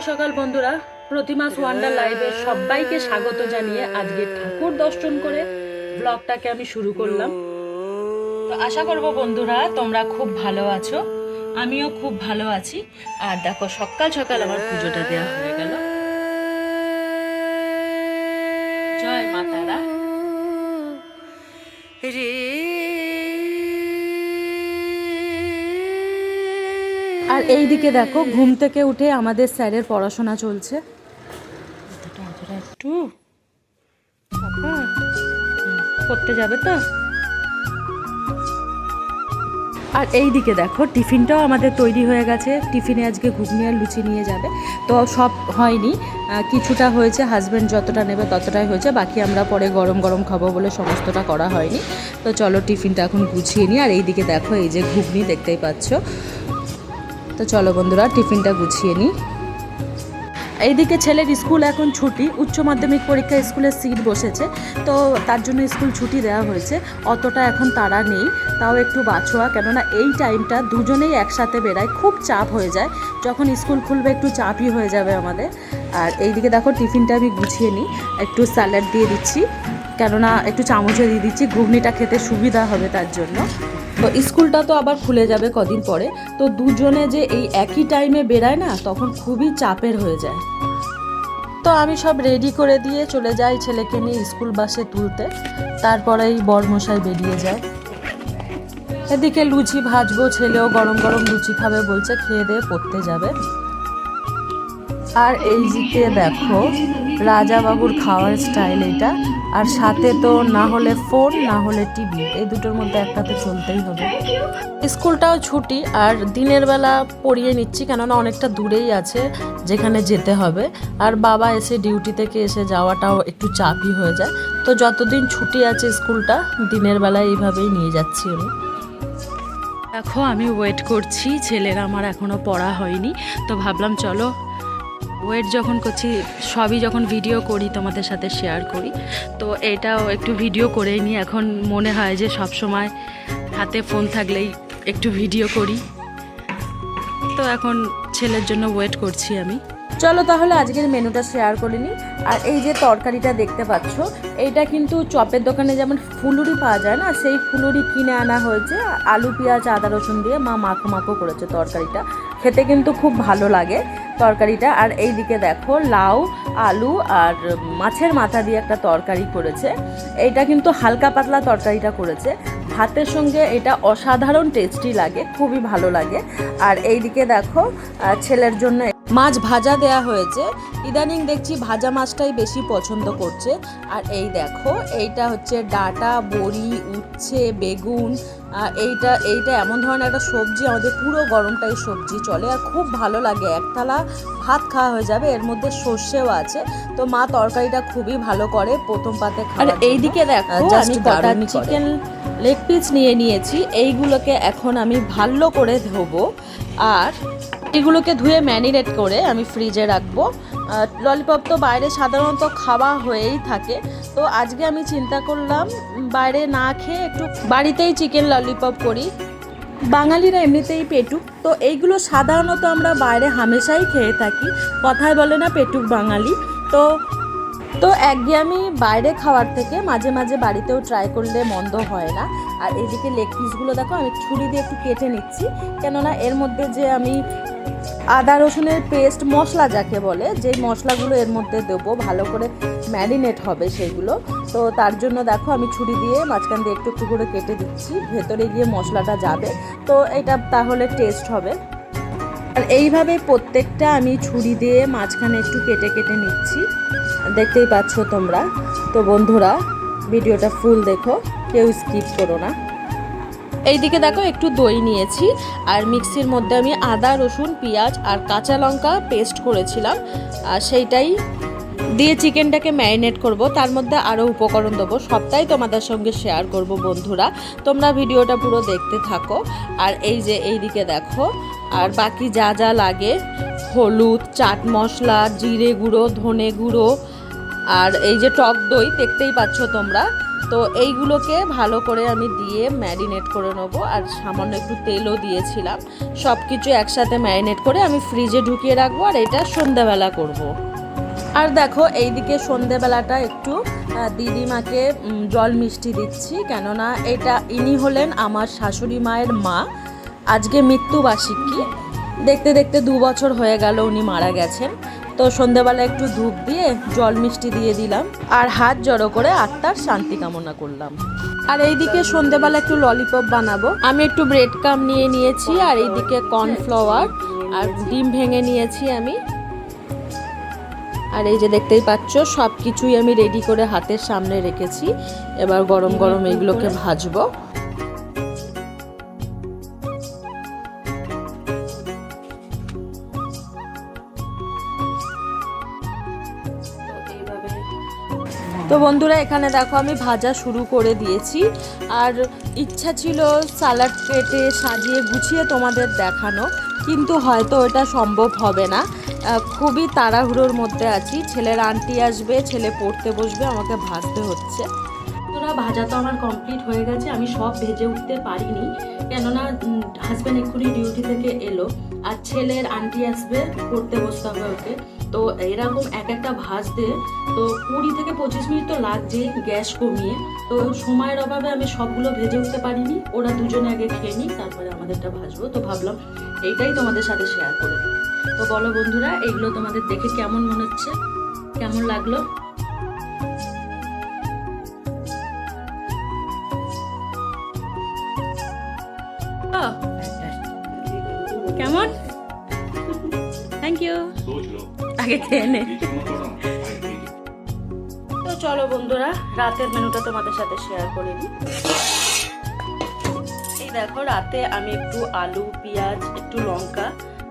সকাল বন্ধুরা, প্রতিমাস ওয়ান্ডার লাইভে সবাইকে স্বাগত জানিয়ে আজকে ঠাকুর দর্শন করে ব্লগটাকে আমি শুরু করলাম। তো আশা করব বন্ধুরা তোমরা খুব ভালো আছো, আমিও খুব ভালো আছি। আর দেখো সকাল সকাল আমার পুজোটা দেওয়া হয়ে গেল। জয় মা তারা। আর এইদিকে দেখো ঘুম থেকে উঠে আমাদের স্যারের পড়াশোনা চলছে। একটু পড়তে যাবে তো। আর এইদিকে দেখো টিফিনটাও আমাদের তৈরি হয়ে গেছে। টিফিনে আজকে ঘুগনি আর লুচি নিয়ে যাবে। তো সব হয়নি, কিছুটা হয়েছে, হাজব্যান্ড যতটা নেবে ততটাই হয়েছে, বাকি আমরা পরে গরম গরম খাবো বলে সমস্তটা করা হয়নি। তো চলো টিফিনটা এখন গুছিয়ে নিই। আর এইদিকে দেখো এই যে ঘুগনি দেখতেই পাচ্ছ। তো চলো বন্ধুরা টিফিনটা গুছিয়ে নিই। এইদিকে ছেলের স্কুল এখন ছুটি, উচ্চ মাধ্যমিক পরীক্ষা স্কুলের সিট বসেছে, তো তার জন্য স্কুল ছুটি দেওয়া হয়েছে। অতটা এখন তারা নেই, তাও একটু বাছোয়া, কেননা এই টাইমটা দুজনেই একসাথে বেরায়, খুব চাপ হয়ে যায়। যখন স্কুল খুলবে একটু চাপই হয়ে যাবে আমাদের। আর এইদিকে দেখো টিফিনটা আমি গুছিয়ে নিই, একটু স্যালাড দিয়ে দিচ্ছি, কেননা একটু চামচে দিয়ে দিচ্ছি, ঘুগনিটা খেতে সুবিধা হবে তার জন্য। তো স্কুলটা তো আবার খুলে যাবে কদিন পরে, তো দুজনে যে এই একই টাইমে বেরায় না, তখন খুবই চাপের হয়ে যায়। তো আমি সব রেডি করে দিয়ে চলে যাই ছেলেকে নিয়ে স্কুল বাসে তুলতে, তারপরেই বরমশাই বেরিয়ে যায়। এদিকে লুচি ভাজবো, ছেলেও গরম গরম লুচি খাবে বলছে, খেয়ে দিয়ে পড়তে যাবে। আর এই দিকে দেখো রাজাবাবুর খাওয়ার স্টাইল এটা, আর সাথে তো না হলে ফোন না হলে টিভি, এই দুটোর মধ্যে একটা তো চলতেই হবে। স্কুলটাও ছুটি, আর দিনের বেলা পড়িয়ে নিচ্ছি, কেননা অনেকটা দূরেই আছে যেখানে যেতে হবে। আর বাবা এসে ডিউটি থেকে এসে যাওয়াটাও একটু চাপই হয়ে যায়। তো যতদিন ছুটি আছে স্কুলটা, দিনের বেলায় এইভাবেই নিয়ে যাচ্ছি আমি। দেখো আমি ওয়েট করছি, ছেলের আমার এখনও পড়া হয়নি, তো ভাবলাম চলো ওয়েট যখন করছি, সবই যখন ভিডিও করি তোমাদের সাথে শেয়ার করি, তো এটাও একটু ভিডিও করেই নিই। এখন মনে হয় যে সব সময় হাতে ফোন থাকলেই একটু ভিডিও করি। তো এখন ছেলের জন্য ওয়েট করছি আমি। চলো তাহলে আজকের মেনুটা শেয়ার করে নিই। আর এই যে তরকারিটা দেখতে পাচ্ছ, এইটা কিন্তু চপের দোকানে যেমন ফুলুরি পাওয়া যায় না, সেই ফুলুরি কিনে আনা হয়েছে। আলু পেঁয়াজ আদা রসুন দিয়ে মা মাখো মাখো করেছে তরকারিটা, খেতে কিন্তু খুব ভালো লাগে তরকারিটা। আর এই দিকে দেখো লাউ আলু আর মাছের মাথা দিয়ে একটা তরকারি করেছে। এইটা কিন্তু হালকা পাতলা তরকারিটা করেছে, ভাতের সঙ্গে এটা অসাধারণ টেস্টি লাগে, খুবই ভালো লাগে। আর এইদিকে দেখো ছেলের জন্য মাছ ভাজা দেয়া হয়েছে, ইদানিং দেখছি ভাজা মাছটাই বেশি পছন্দ করছে। আর এই দেখো এইটা হচ্ছে ডাঁটা, বড়ি, উচ্ছে, বেগুন, এইটা এমন ধরনের একটা সবজি, আমাদের পুরো গরমটাই সবজি চলে, আর খুব ভালো লাগে, এক থালা ভাত খাওয়া হয়ে যাবে। এর মধ্যে সর্ষেও আছে, তো মা তরকারিটা খুবই ভালো করে প্রথম পাতে খাওয়া। আর এইদিকে দেখো আমি কটা চিকেন লেগ পিস নিয়ে নিয়েছি, এইগুলোকে এখন আমি ভালো করে ধোবো, আর এগুলোকে ধুয়ে ম্যারিনেট করে আমি ফ্রিজে রাখবো। ললিপপ তো বাইরে সাধারণত খাওয়া হয়েই থাকে, তো আজকে আমি চিন্তা করলাম বাইরে না খেয়ে একটু বাড়িতেই চিকেন ললিপপ করি। বাঙালিরা এমনিতেই পেটুক, তো এইগুলো সাধারণত আমরা বাইরে হামেশাই খেয়ে থাকি, কথায় বলে না পেটুক বাঙালি। তো একঘেয়েমি বাইরে খাওয়ার থেকে মাঝে মাঝে বাড়িতেও ট্রাই করলে মন্দ হয় না। আর এইদিকে লেগ পিসগুলো দেখো আমি ছুরি দিয়ে একটু কেটে নিচ্ছি, কেননা এর মধ্যে যে আমি আদা রসুনের পেস্ট মশলা যাকে বলে, যেই মশলাগুলো এর মধ্যে দেবো, ভালো করে ম্যারিনেট হবে সেইগুলো, তো তার জন্য দেখো আমি ছুরি দিয়ে মাঝখান দিয়ে একটু একটু করে কেটে দিচ্ছি, ভেতরে গিয়ে মশলাটা যাবে, তো এটা তাহলে টেস্ট হবে। আর এইভাবে প্রত্যেকটা আমি ছুরি দিয়ে মাঝখানে একটু কেটে কেটে নিচ্ছি, দেখতেই পাচ্ছ তোমরা। তো বন্ধুরা ভিডিওটা ফুল দেখো, কেউ স্কিপ করো না। এইদিকে দেখো একটু দই নিয়েছি, আর মিক্সির মধ্যে আমি আদা রসুন পেঁয়াজ আর কাঁচা লঙ্কা পেস্ট করেছিলাম, আর সেইটাই দিয়ে চিকেনটাকে ম্যারিনেট করব। তার মধ্যে আরও উপকরণ দেবো, সবটাই তোমাদের সঙ্গে শেয়ার করব বন্ধুরা, তোমরা ভিডিওটা পুরো দেখতে থাকো। আর এই যে এইদিকে দেখো, আর বাকি যা যা লাগে, হলুদ, চাট মশলা, জিরে গুঁড়ো, ধনে গুঁড়ো, আর এই যে টক দই দেখতেই পাচ্ছ তোমরা, তো এইগুলোকে ভালো করে আমি দিয়ে ম্যারিনেট করে নেবো, আর সামান্য একটু তেলও দিয়েছিলাম। সব কিছু একসাথে ম্যারিনেট করে আমি ফ্রিজে ঢুকিয়ে রাখবো, আর এটা সন্ধ্যাবেলা করব। আর দেখো এইদিকে সন্ধেবেলাটা একটু দিদিমাকে জল মিষ্টি দিচ্ছি, কেননা ইনি হলেন আমার শাশুড়ি মায়ের মা। আজকে মৃত্যুবার্ষিকী, দেখতে দেখতে 2 বছর হয়ে গেল উনি মারা গেছেন। তো সন্ধেবেলা একটু ধূপ দিয়ে জল মিষ্টি দিয়ে দিলাম, আর হাত জড়ো করে আত্মার শান্তি কামনা করলাম। আর এইদিকে সন্ধেবেলা একটু ললিপপ বানাবো। আমি একটু ব্রেড ক্রাম্ব নিয়ে নিয়েছি, আর এইদিকে কর্নফ্লাওয়ার আর ডিম ভেঙে নিয়েছি আমি। আর এই যে দেখতেই পাচ্ছ সব কিছুই আমি রেডি করে হাতের সামনে রেখেছি। এবার গরম গরম এইগুলোকে ভাজবো। তো বন্ধুরা এখানে দেখো আমি ভাজা শুরু করে দিয়েছি, আর ইচ্ছা ছিল স্যালাড কেটে সাজিয়ে গুছিয়ে তোমাদের দেখানো, কিন্তু হয়তো এটা সম্ভব হবে না। খুবই তাড়াহুড়োর মধ্যে আছি, ছেলের আন্টি আসবে, ছেলে পড়তে বসবে, আমাকে ভাজতে হচ্ছে। তোরা ভাজা তো আমার কমপ্লিট হয়ে গেছে, আমি সব ভেজে উঠতে পারিনি, কেননা হাজব্যান্ড এক্ষুনি ডিউটি থেকে এলো, আর ছেলের আন্টি আসবে, পড়তে বসতে হবে ওকে। তো এরকম একটা ভাজতে তো 20 থেকে 25 মিনিট তো লাগছে গ্যাস কমিয়ে। তো সময়ের অভাবে আমি সবগুলো ভেজে উঠতে পারিনি, ওরা দুজনে আগে খেয়ে নিই, তারপরে আমাদেরটা ভাজবো। তো ভাবলাম এইটাই তোমাদের সাথে শেয়ার করে দিই। তো বলো বন্ধুরা, এগুলো তোমাদের দেখে কেমন মনে হচ্ছে, কেমন লাগলো? কেমন? Thank you. আগে খেয়ে নে। তো চলো বন্ধুরা, রাতের মেনুটা তোমাদের সাথে শেয়ার করে নিই। এই দেখো রাতে আমি একটু আলু, পেঁয়াজ, একটু লঙ্কা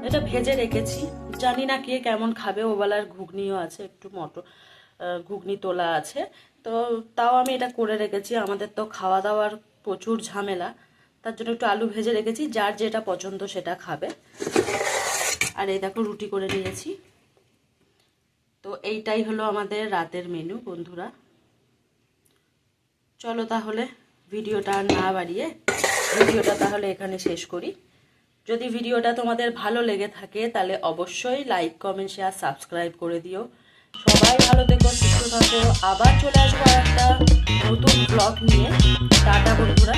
এটা ভেজে রেখেছি। জানি না কে কেমন খাবে, ওবেলার ঘুগনিও আছে, একটু মটর ঘুগনি তোলা আছে। তো তাও আমি এটা করে রেখেছি, আমাদের তো খাওয়া দাওয়ার প্রচুর ঝামেলা, তার জন্য একটু আলু ভেজে রেখেছি, যার যেটা পছন্দ সেটা খাবে। আর এই দেখো রুটি করে নিয়েছি। তো এইটাই হলো আমাদের রাতের মেনু বন্ধুরা। চলো তাহলে ভিডিওটা না বাড়িয়ে ভিডিওটা তাহলে এখানে শেষ করি। যদি ভিডিওটা তোমাদের ভালো লেগে থাকে তাহলে অবশ্যই লাইক, কমেন্ট, শেয়ার, সাবস্ক্রাইব করে দিও। সবাই ভালো থেকো, সুস্থ থাকো। আবার চলে আসবো একটা নতুন ব্লগ নিয়ে। টাটা বন্ধুরা।